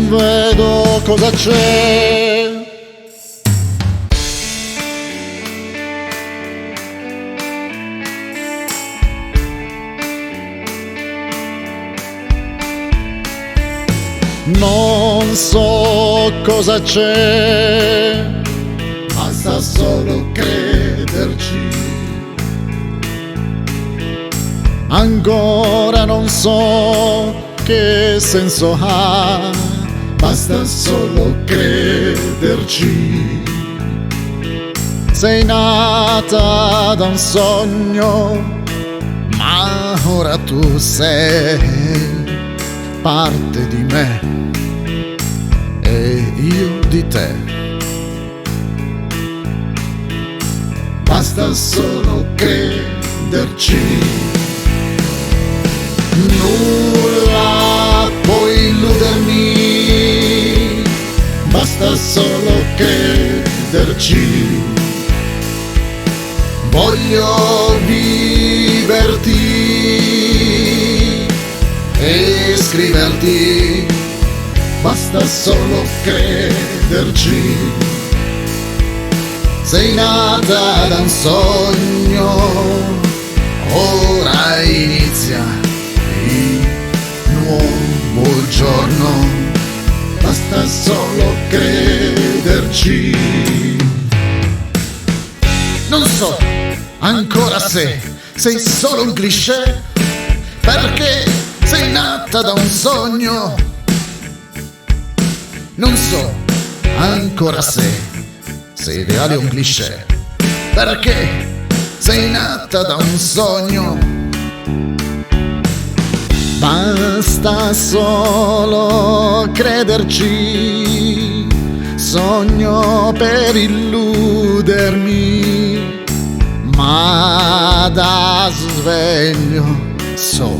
non vedo cosa c'è. Non so cosa c'è, basta solo crederci. Ancora non so che senso ha, basta solo crederci. Sei nata da un sogno, ma ora tu sei parte di me e io di te. Basta solo crederci. Nulla può illudermi, basta solo crederci. Voglio viverti e scriverti, basta solo crederci. Sei nata da un sogno, ora inizia il nuovo giorno, basta solo crederci. Non so ancora se sei solo un cliché, perché sei nata da un sogno. Non so ancora se sei reale o un cliché, perché sei nata da un sogno. Basta solo crederci, sogno per illudermi, ma da sveglio so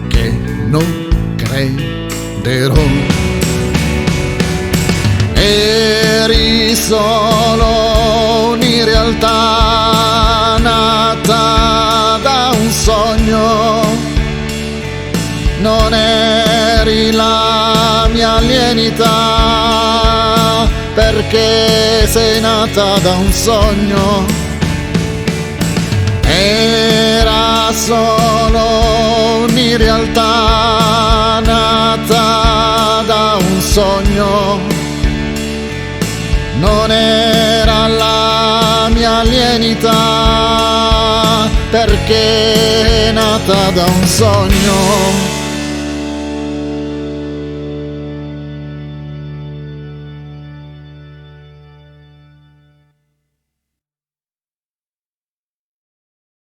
che non crederò. Eri solo un'irrealtà nata da un sogno, non eri la mia alienità, perché sei nata da un sogno. Era solo un'irrealtà nata da un sogno, non era la mia alienità, perché è nata da un sogno.